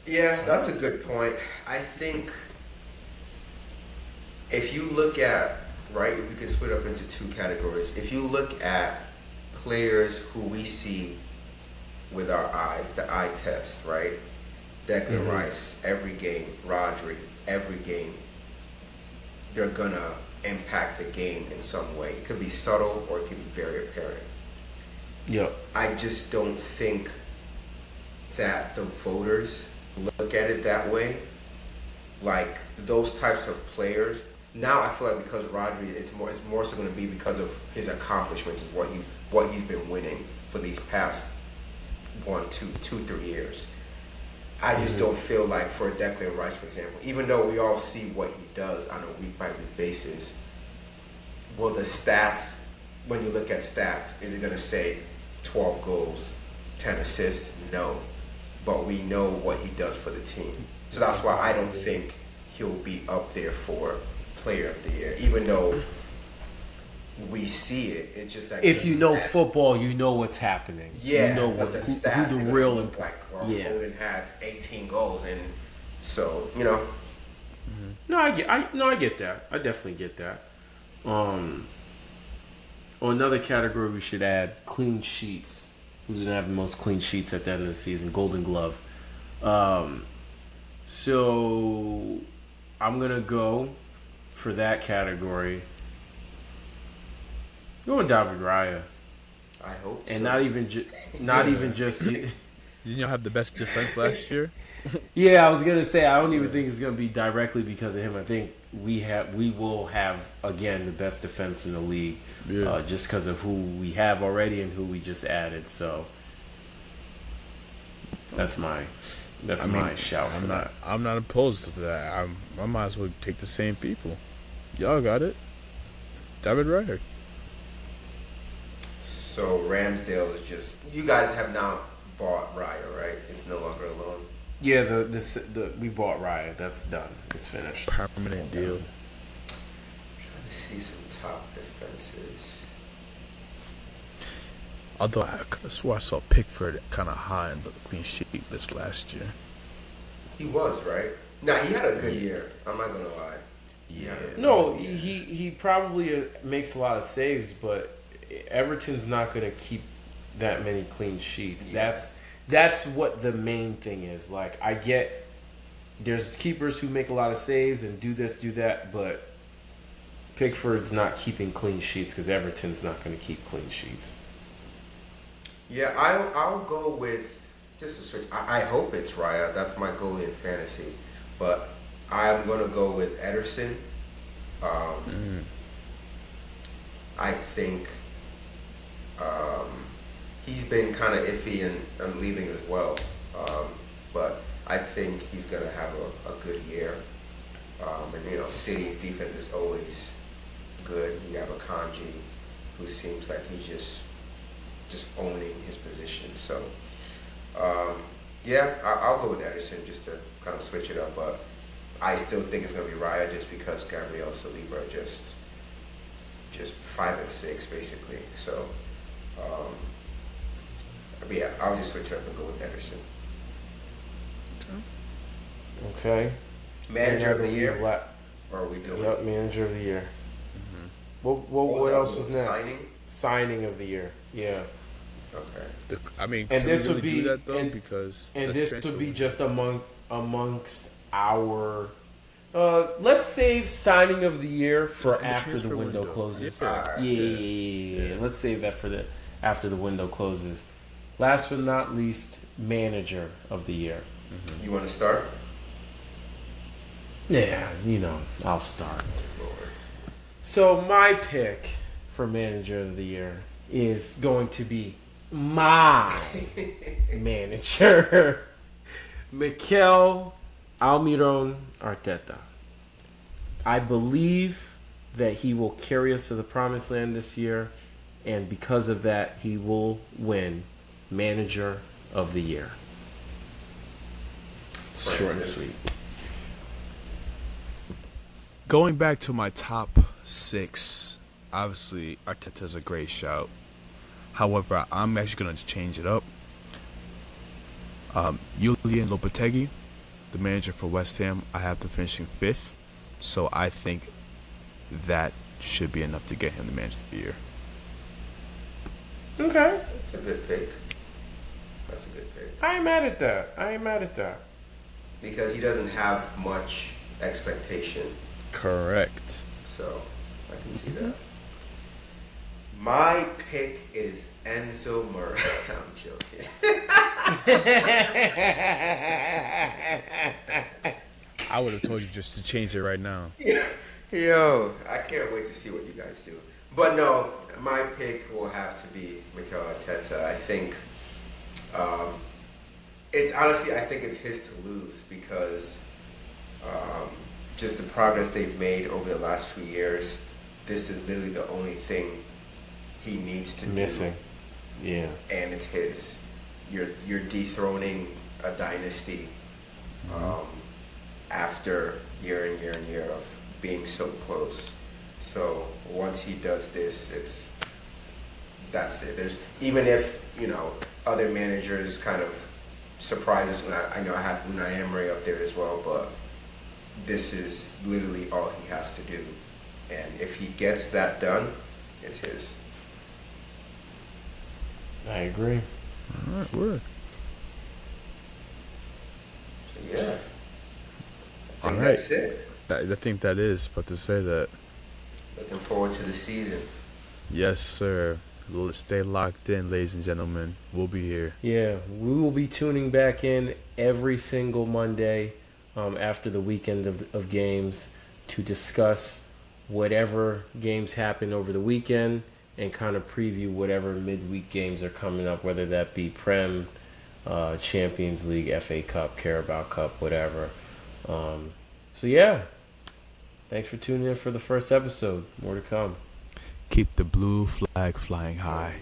Yeah, that's a good point. I think if you look at, right, we can split up into 2 categories. If you look at players who we see with our eyes, the eye test, right? Declan Rice, every game. Rodri, every game. They're going to impact the game in some way. It could be subtle or it could be very apparent. Yep. I just don't think that the voters look at it that way. Like those types of players. Now I feel like because Rodri, it's more so going to be because of his accomplishments, is what he's been winning for these past 1, 2, 3 years. I just don't feel like for Declan Rice, for example, even though we all see what he does on a week-by-week basis, well, the stats, when you look at stats, is it going to say 12 goals, 10 assists? No. But we know what he does for the team. So that's why I don't think he'll be up there for Player of the Year, even though we see it. It's just that if you know football, you know what's happening. Yeah, you know what the stats who the real look like. Foden had 18 goals, and so No, I get that. I definitely get that. On another category, we should add clean sheets. Who's gonna have the most clean sheets at the end of the season? Golden Glove. So I'm gonna go for that category. Go with David Raya. I hope And so. not even just. Didn't y'all have the best defense last year? Yeah, I was gonna say I don't even think it's gonna be directly because of him. I think we will have again the best defense in the league, just because of who we have already and who we just added. So that's my shout for that. I'm not opposed to that. I might as well take the same people. Y'all got it. David Raya. So Ramsdale is just. You guys have now bought Raya, right? It's no longer a loan. Yeah, the we bought Raya. That's done. It's finished. Permanent deal. I'm trying to see some top defenses. Although I could have swore I saw Pickford kind of high in the clean sheet list last year. He was, right? Nah, he had a good year. I'm not gonna lie. Yeah. No, he probably makes a lot of saves, but Everton's not going to keep that many clean sheets. Yeah. That's what the main thing is. Like, I get there's keepers who make a lot of saves and do this, do that, but Pickford's not keeping clean sheets because Everton's not going to keep clean sheets. Yeah, I'll go with just a switch. I hope it's Raya. That's my goal in fantasy, but I'm gonna go with Ederson. I think he's been kind of iffy and leaving as well, but I think he's gonna have a good year. And City's defense is always good. You have a Kanji who seems like he's just owning his position. So, I'll go with Ederson just to kind of switch it up. But I still think it's going to be Raya just because Gabriel Saliba just 5 and 6 basically. So, I'll just switch it up and go with Ederson. Okay. Manager of the year? Or are we doing? Yep, manager of the year. Mm-hmm. What else was next? Signing of the year. Yeah. Okay. Can and this we really would be do that though? because this would be just amongst our. Let's save signing of the year for after the window closes. Yeah. Let's save that for after the window closes. Last but not least, manager of the year. Mm-hmm. You want to start? Yeah, I'll start. So my pick for manager of the year is going to be my manager, Mikel Almiron Arteta. I believe that he will carry us to the promised land this year, and because of that, he will win manager of the year. Short and sweet. Going back to my top 6, obviously Arteta's a great shout. However, I'm actually going to change it up. Julian Lopetegui, the manager for West Ham, I have them finishing 5th. So I think that should be enough to get him the manager of the year. Okay. That's a good pick. I ain't mad at that. Because he doesn't have much expectation. Correct. So, I can see that. My pick is Enzo Murray. I'm joking. I would have told you just to change it right now. Yo, I can't wait to see what you guys do. But no, my pick will have to be Mikel Arteta. I think I think it's his to lose because just the progress they've made over the last few years, this is literally the only thing he needs to missing. Yeah. And it's his. You're dethroning a dynasty after year and year and year of being so close. So once he does this, that's it. There's even if other managers kind of surprise us. I know I had Unai Emery up there as well, but this is literally all he has to do. And if he gets that done, it's his. I agree. All right, word. So yeah. All right. That's it. I think that is, but to say that. Looking forward to the season. Yes, sir. Stay locked in, ladies and gentlemen. We'll be here. Yeah, we will be tuning back in every single Monday after the weekend of games to discuss whatever games happen over the weekend and kind of preview whatever midweek games are coming up, whether that be Prem, Champions League, FA Cup, Carabao Cup, whatever. So yeah, thanks for tuning in for the first episode. More to come. Keep the blue flag flying high.